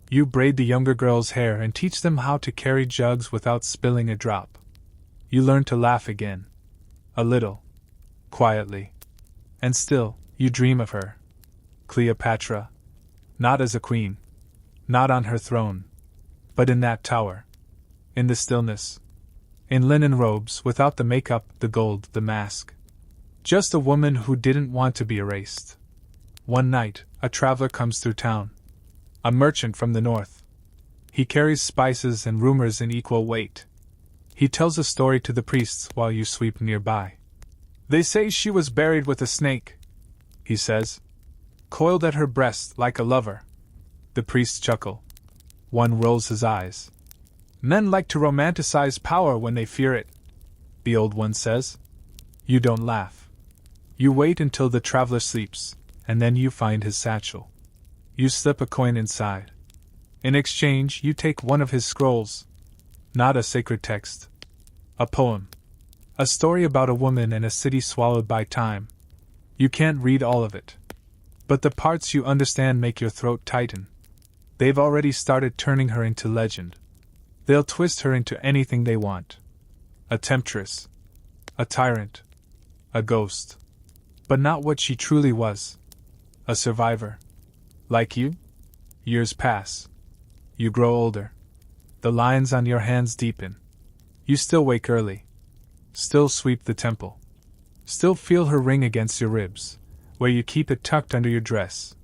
You braid the younger girls' hair and teach them how to carry jugs without spilling a drop. You learn to laugh again. A little. Quietly. And still, you dream of her. Cleopatra. Not as a queen. Not on her throne. But in that tower. In the stillness. In linen robes, without the makeup, the gold, the mask. Just a woman who didn't want to be erased. One night, a traveler comes through town. A merchant from the north. He carries spices and rumors in equal weight. He tells a story to the priests while you sweep nearby. They say she was buried with a snake, he says. Coiled at her breast like a lover. The priests chuckle. One rolls his eyes. Men like to romanticize power when they fear it, the old one says. You don't laugh. You wait until the traveler sleeps, and then you find his satchel. You slip a coin inside. In exchange, you take one of his scrolls. Not a sacred text. A poem. A story about a woman and a city swallowed by time. You can't read all of it. But the parts you understand make your throat tighten. They've already started turning her into legend. They'll twist her into anything they want. A temptress. A tyrant. A ghost. But not what she truly was. A survivor. Like you? Years pass. You grow older. The lines on your hands deepen. You still wake early. Still sweep the temple. Still feel her ring against your ribs, where you keep it tucked under your dress.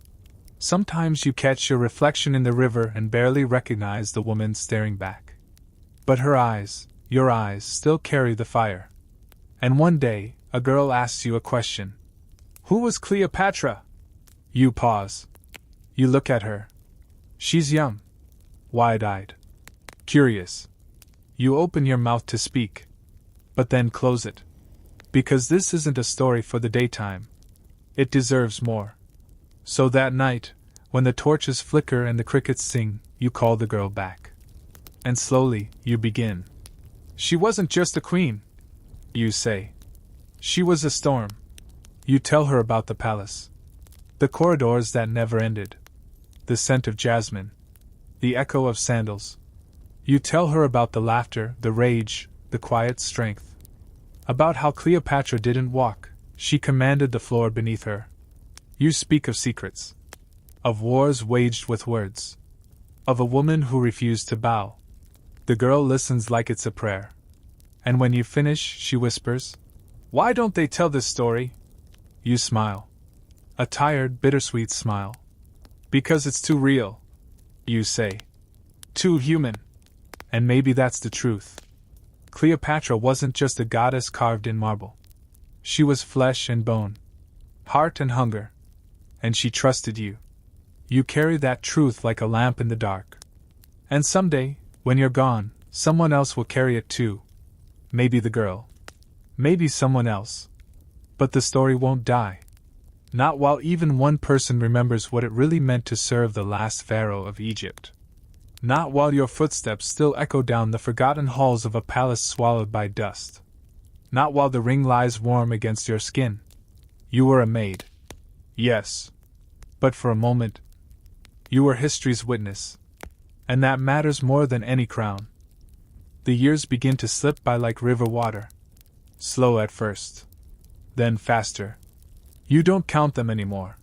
Sometimes you catch your reflection in the river and barely recognize the woman staring back. But her eyes, your eyes, still carry the fire. And one day, a girl asks you a question. Who was Cleopatra? You pause. You look at her. She's young. Wide-eyed. Curious. You open your mouth to speak. But then close it. Because this isn't a story for the daytime. It deserves more. So that night, when the torches flicker and the crickets sing, you call the girl back. And slowly, you begin. She wasn't just a queen, you say. She was a storm. You tell her about the palace. The corridors that never ended. The scent of jasmine. The echo of sandals. You tell her about the laughter, the rage, the quiet strength. About how Cleopatra didn't walk, she commanded the floor beneath her. You speak of secrets. Of wars waged with words. Of a woman who refused to bow. The girl listens like it's a prayer. And when you finish, she whispers, "Why don't they tell this story?" You smile. A tired, bittersweet smile. "Because it's too real," you say. "Too human." And maybe that's the truth. Cleopatra wasn't just a goddess carved in marble. She was flesh and bone, heart and hunger. And she trusted you. You carry that truth like a lamp in the dark. And someday, when you're gone, someone else will carry it too. Maybe the girl. Maybe someone else. But the story won't die. Not while even one person remembers what it really meant to serve the last pharaoh of Egypt. Not while your footsteps still echo down the forgotten halls of a palace swallowed by dust. Not while the ring lies warm against your skin. You were a maid. Yes. But for a moment, you were history's witness. And that matters more than any crown. The years begin to slip by like river water. Slow at first. Then faster. You don't count them anymore.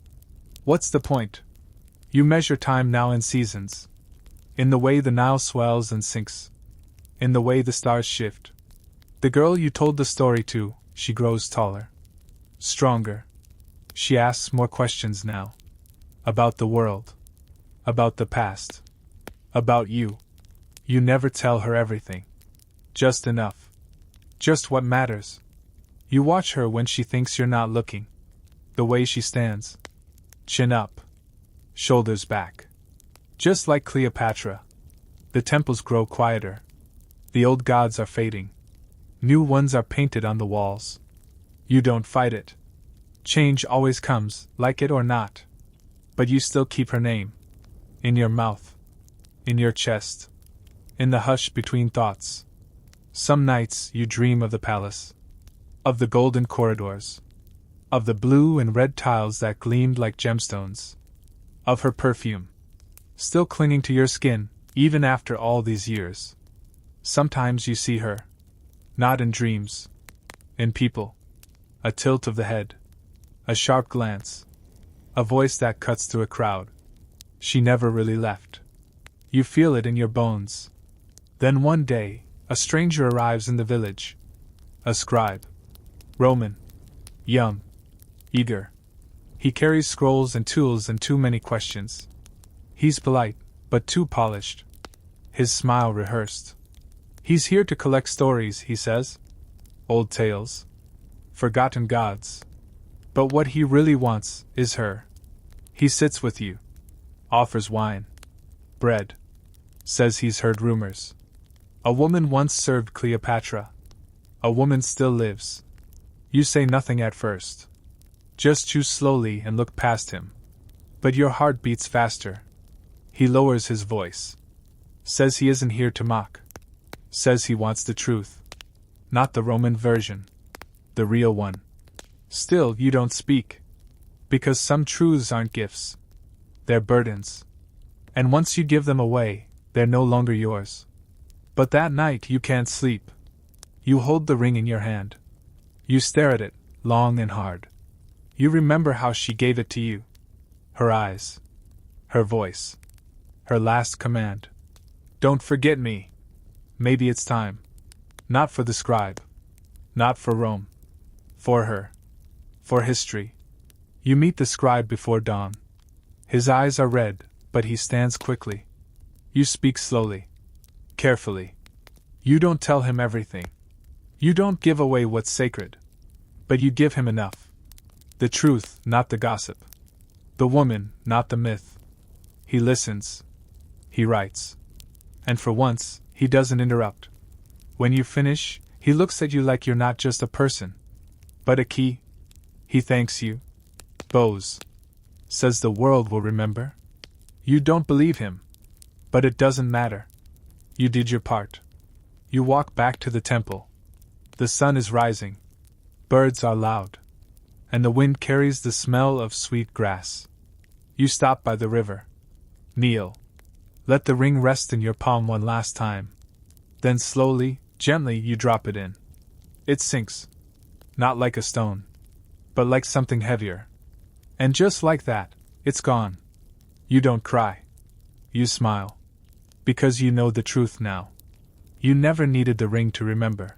What's the point? You measure time now in seasons. In the way the Nile swells and sinks. In the way the stars shift. The girl you told the story to, she grows taller. Stronger. She asks more questions now. About the world. About the past. About you. You never tell her everything. Just enough. Just what matters. You watch her when she thinks you're not looking. The way she stands. Chin up. Shoulders back. Just like Cleopatra. The temples grow quieter. The old gods are fading. New ones are painted on the walls. You don't fight it. Change always comes, like it or not. But you still keep her name. In your mouth. In your chest. In the hush between thoughts. Some nights you dream of the palace. Of the golden corridors. Of the blue and red tiles that gleamed like gemstones. Of her perfume. Still clinging to your skin, even after all these years. Sometimes you see her. Not in dreams. In people. A tilt of the head. A sharp glance. A voice that cuts through a crowd. She never really left. You feel it in your bones. Then one day, a stranger arrives in the village. A scribe. Roman. Young. Eager. He carries scrolls and tools and too many questions. He's polite, but too polished. His smile rehearsed. He's here to collect stories, he says. Old tales. Forgotten gods. But what he really wants is her. He sits with you. Offers wine. Bread. Says he's heard rumors. A woman once served Cleopatra. A woman still lives. You say nothing at first. Just chew slowly and look past him. But your heart beats faster. He lowers his voice. Says he isn't here to mock. Says he wants the truth. Not the Roman version. The real one. Still, you don't speak. Because some truths aren't gifts. They're burdens. And once you give them away, they're no longer yours. But that night you can't sleep. You hold the ring in your hand. You stare at it, long and hard. You remember how she gave it to you. Her eyes. Her voice. Her last command. Don't forget me. Maybe it's time. Not for the scribe. Not for Rome. For her. For history. You meet the scribe before dawn. His eyes are red, but he stands quickly. You speak slowly. Carefully. You don't tell him everything. You don't give away what's sacred. But you give him enough. The truth, not the gossip. The woman, not the myth. He listens. He writes. And for once, he doesn't interrupt. When you finish, he looks at you like you're not just a person. But a key? He thanks you. Bows. Says the world will remember. You don't believe him. But it doesn't matter. You did your part. You walk back to the temple. The sun is rising. Birds are loud. And the wind carries the smell of sweet grass. You stop by the river. Kneel. Let the ring rest in your palm one last time. Then slowly, gently you drop it in. It sinks. Not like a stone. But like something heavier. And just like that, it's gone. You don't cry. You smile. Because you know the truth now. You never needed the ring to remember.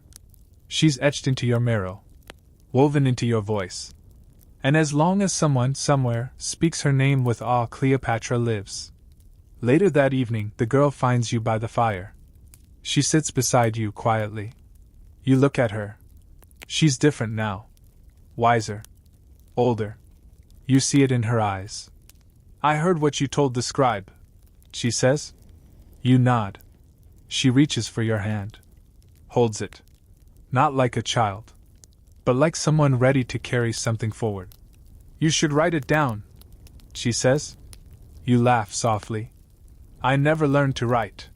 She's etched into your marrow. Woven into your voice. And as long as someone, somewhere, speaks her name with awe, Cleopatra lives. Later that evening, the girl finds you by the fire. She sits beside you quietly. You look at her. She's different now. Wiser. Older. You see it in her eyes. I heard what you told the scribe, she says. You nod. She reaches for your hand. Holds it. Not like a child. But like someone ready to carry something forward. You should write it down, she says. You laugh softly. I never learned to write.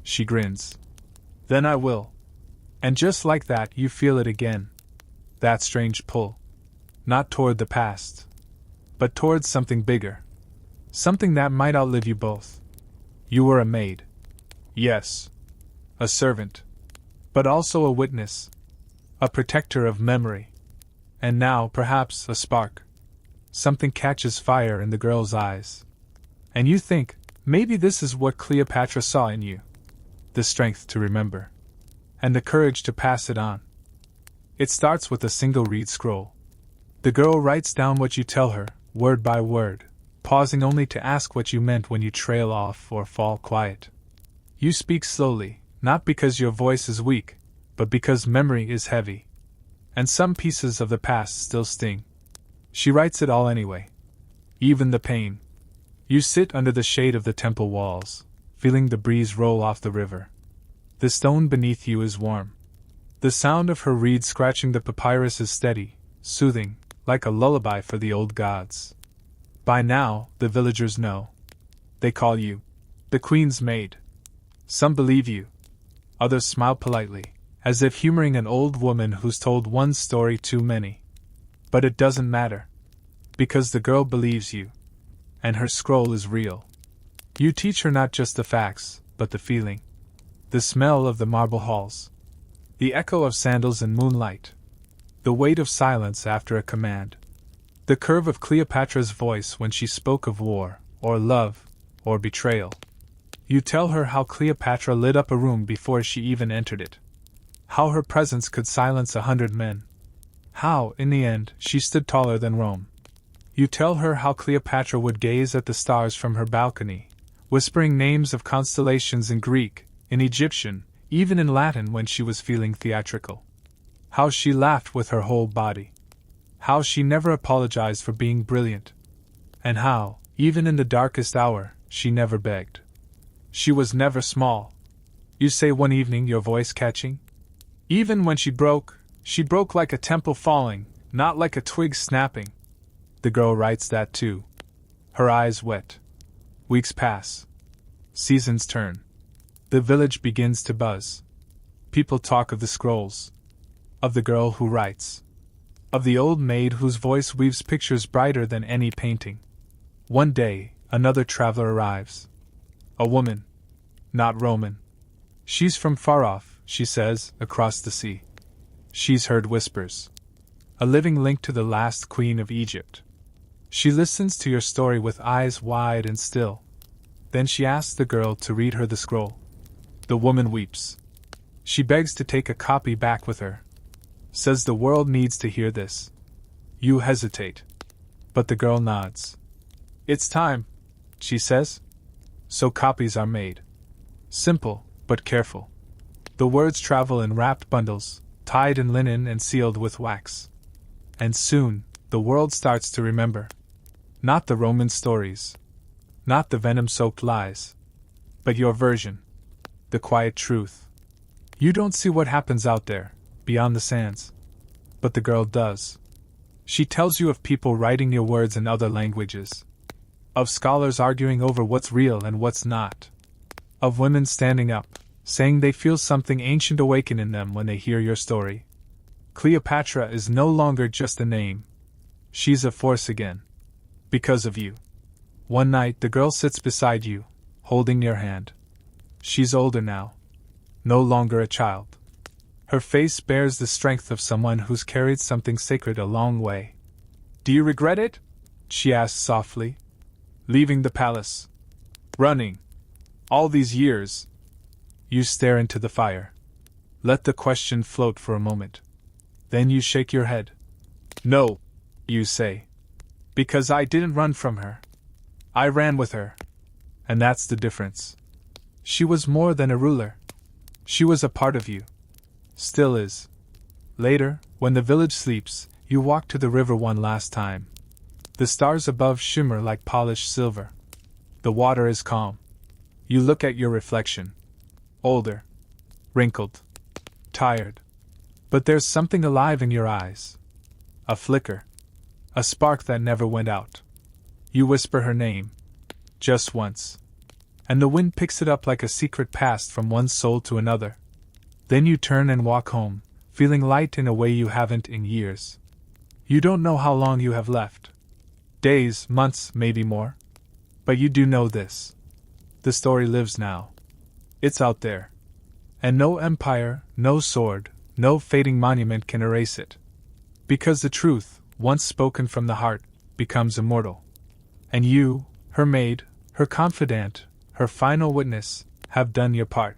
She grins. Then I will. And just like that you feel it again. That strange pull. Not toward the past. But towards something bigger. Something that might outlive you both. You were a maid. Yes. A servant. But also a witness. A protector of memory. And now, perhaps, a spark. Something catches fire in the girl's eyes. And you think, maybe this is what Cleopatra saw in you. The strength to remember. And the courage to pass it on. It starts with a single reed scroll. The girl writes down what you tell her, word by word, pausing only to ask what you meant when you trail off or fall quiet. You speak slowly, not because your voice is weak, but because memory is heavy. And some pieces of the past still sting. She writes it all anyway. Even the pain. You sit under the shade of the temple walls, feeling the breeze roll off the river. The stone beneath you is warm. The sound of her reed scratching the papyrus is steady, soothing, like a lullaby for the old gods. By now, the villagers know. They call you the Queen's maid. Some believe you. Others smile politely, as if humoring an old woman who's told one story too many. But it doesn't matter. Because the girl believes you. And her scroll is real. You teach her not just the facts, but the feeling. The smell of the marble halls. The echo of sandals in moonlight. The weight of silence after a command. The curve of Cleopatra's voice when she spoke of war, or love, or betrayal. You tell her how Cleopatra lit up a room before she even entered it. How her presence could silence 100 men. How, in the end, she stood taller than Rome. You tell her how Cleopatra would gaze at the stars from her balcony, whispering names of constellations in Greek, in Egyptian, even in Latin when she was feeling theatrical. How she laughed with her whole body. How she never apologized for being brilliant. And how, even in the darkest hour, she never begged. She was never small. You say one evening, your voice catching. Even when she broke like a temple falling, not like a twig snapping. The girl writes that too. Her eyes wet. Weeks pass. Seasons turn. The village begins to buzz. People talk of the scrolls. Of the girl who writes. Of the old maid whose voice weaves pictures brighter than any painting. One day, another traveler arrives. A woman. Not Roman. She's from far off, she says, across the sea. She's heard whispers. A living link to the last queen of Egypt. She listens to your story with eyes wide and still. Then she asks the girl to read her the scroll. The woman weeps. She begs to take a copy back with her. Says the world needs to hear this. You hesitate. But the girl nods. It's time, she says. So copies are made. Simple, but careful. The words travel in wrapped bundles, tied in linen and sealed with wax. And soon, the world starts to remember. Not the Roman stories. Not the venom-soaked lies. But your version. The quiet truth. You don't see what happens out there, beyond the sands. but the girl does. She tells you of people writing your words in other languages, of scholars arguing over what's real and what's not, of women standing up, saying they feel something ancient awaken in them when they hear your story. Cleopatra is no longer just a name. She's a force again. Because of you. One night the girl sits beside you, holding your hand. She's older now. No longer a child. Her face bears the strength of someone who's carried something sacred a long way. Do you regret it? She asks softly. Leaving the palace. Running. All these years. You stare into the fire. Let the question float for a moment. Then you shake your head. No, you say. Because I didn't run from her. I ran with her. And that's the difference. She was more than a ruler. She was a part of you. Still is. Later, when the village sleeps, you walk to the river one last time. The stars above shimmer like polished silver. The water is calm. You look at your reflection. Older. Wrinkled. Tired. But there's something alive in your eyes. A flicker. A spark that never went out. You whisper her name. Just once. And the wind picks it up like a secret passed from one soul to another. Then you turn and walk home, feeling light in a way you haven't in years. You don't know how long you have left. Days, months, maybe more. But you do know this. The story lives now. It's out there. And no empire, no sword, no fading monument can erase it. Because the truth, once spoken from the heart, becomes immortal. And you, her maid, her confidant, her final witness, have done your part.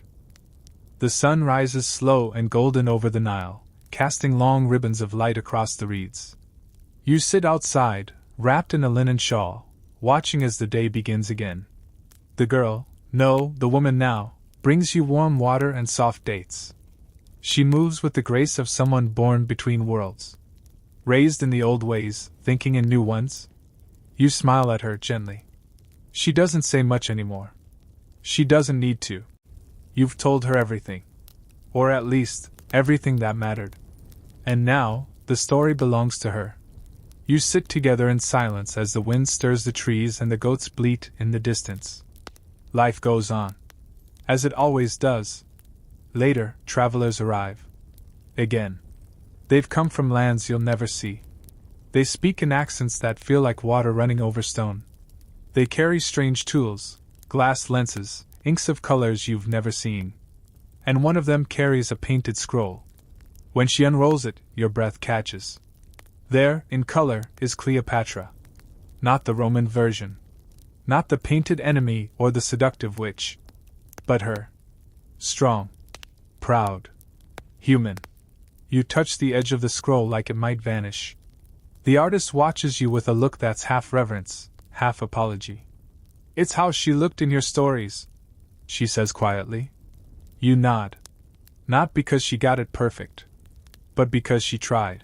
The sun rises slow and golden over the Nile, casting long ribbons of light across the reeds. You sit outside, wrapped in a linen shawl, watching as the day begins again. The girl, no, the woman now, brings you warm water and soft dates. She moves with the grace of someone born between worlds. Raised in the old ways, thinking in new ones. You smile at her gently. She doesn't say much anymore. She doesn't need to. You've told her everything. Or at least, everything that mattered. And now, the story belongs to her. You sit together in silence as the wind stirs the trees and the goats bleat in the distance. Life goes on. As it always does. Later, travelers arrive. Again. They've come from lands you'll never see. They speak in accents that feel like water running over stone. They carry strange tools, glass lenses, inks of colors you've never seen. And one of them carries a painted scroll. When she unrolls it, your breath catches. There, in color, is Cleopatra. Not the Roman version. Not the painted enemy or the seductive witch. But her. Strong. Proud. Human. You touch the edge of the scroll like it might vanish. The artist watches you with a look that's half reverence, half apology. It's how she looked in your stories, she says quietly. You nod. Not because she got it perfect, but because she tried.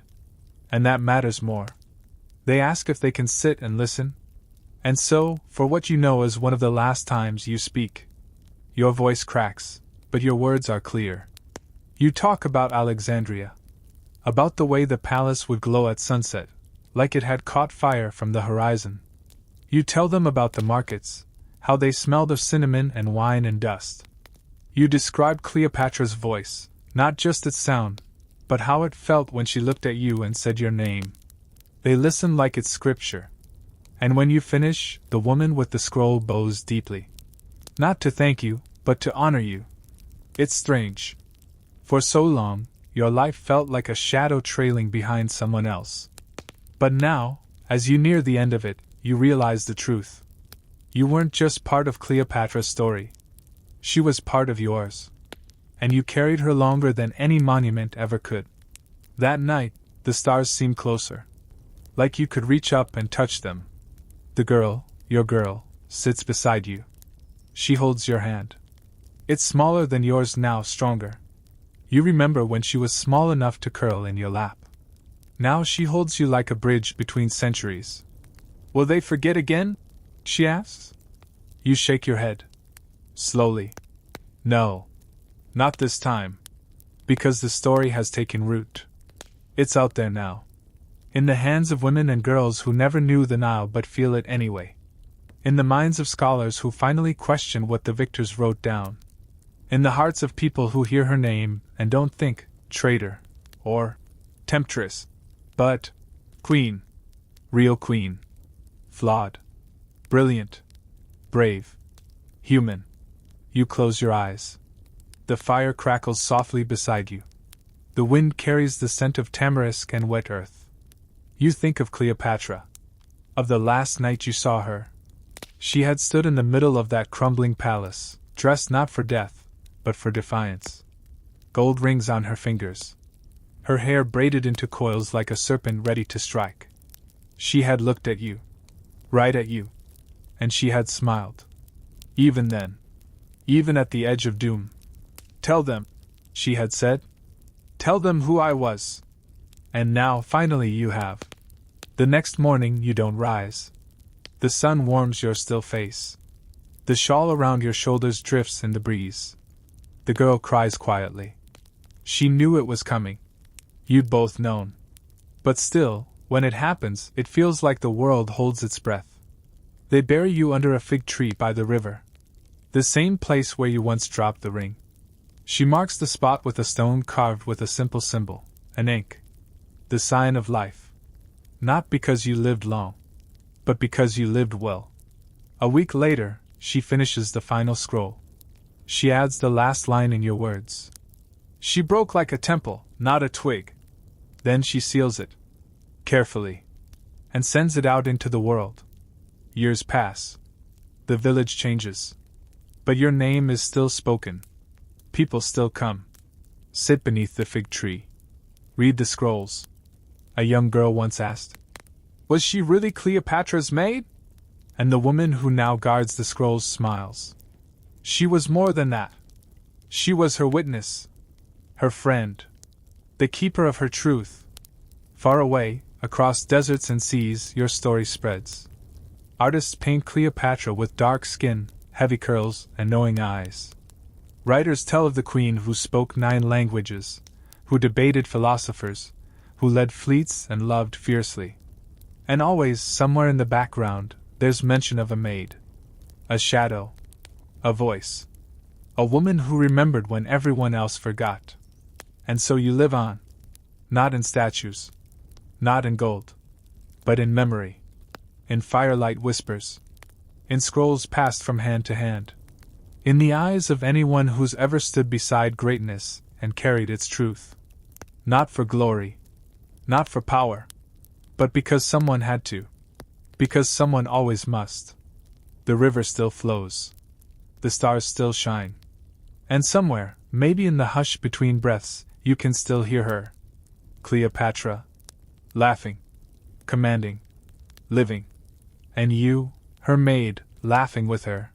And that matters more. They ask if they can sit and listen. And so, for what you know is one of the last times you speak. Your voice cracks, but your words are clear. You talk about Alexandria. About the way the palace would glow at sunset, like it had caught fire from the horizon. You tell them about the markets, how they smelled of cinnamon and wine and dust. You describe Cleopatra's voice, not just its sound, but how it felt when she looked at you and said your name. They listen like it's scripture. And when you finish, the woman with the scroll bows deeply. Not to thank you, but to honor you. It's strange. For so long, your life felt like a shadow trailing behind someone else. But now, as you near the end of it, you realize the truth. You weren't just part of Cleopatra's story. She was part of yours. And you carried her longer than any monument ever could. That night, the stars seemed closer. Like you could reach up and touch them. The girl, your girl, sits beside you. She holds your hand. It's smaller than yours now, stronger. You remember when she was small enough to curl in your lap. Now she holds you like a bridge between centuries. Will they forget again? She asks. You shake your head. Slowly. No. Not this time. Because the story has taken root. It's out there now. In the hands of women and girls who never knew the Nile but feel it anyway. In the minds of scholars who finally question what the victors wrote down. In the hearts of people who hear her name and don't think traitor or temptress, but queen, real queen, flawed, brilliant, brave, human. You close your eyes. The fire crackles softly beside you. The wind carries the scent of tamarisk and wet earth. You think of Cleopatra. Of the last night you saw her. She had stood in the middle of that crumbling palace, dressed not for death, but for defiance. Gold rings on her fingers. Her hair braided into coils like a serpent ready to strike. She had looked at you. Right at you. And she had smiled. Even then. Even at the edge of doom. Tell them, she had said. Tell them who I was. And now, finally, you have. The next morning, you don't rise. The sun warms your still face. The shawl around your shoulders drifts in the breeze. The girl cries quietly. She knew it was coming. You'd both known. But still, when it happens, it feels like the world holds its breath. They bury you under a fig tree by the river. The same place where you once dropped the ring. She marks the spot with a stone carved with a simple symbol, an ink. The sign of life. Not because you lived long, but because you lived well. A week later, she finishes the final scroll. She adds the last line in your words. She broke like a temple, not a twig. Then she seals it, carefully, and sends it out into the world. Years pass. The village changes. But your name is still spoken. People still come. Sit beneath the fig tree. Read the scrolls. A young girl once asked. Was she really Cleopatra's maid? And the woman who now guards the scrolls smiles. She was more than that. She was her witness. Her friend. The keeper of her truth. Far away, across deserts and seas, your story spreads. Artists paint Cleopatra with dark skin, heavy curls, and knowing eyes. Writers tell of the queen who spoke 9 languages, who debated philosophers, who led fleets and loved fiercely. And always, somewhere in the background, there's mention of a maid. A shadow. A voice. A woman who remembered when everyone else forgot. And so you live on. Not in statues. Not in gold. But in memory. In firelight whispers. In scrolls passed from hand to hand. In the eyes of anyone who's ever stood beside greatness and carried its truth. Not for glory. Not for power. But because someone had to. Because someone always must. The river still flows. The stars still shine. And somewhere, maybe in the hush between breaths, you can still hear her. Cleopatra. Laughing. Commanding. Living. And you, her maid, laughing with her.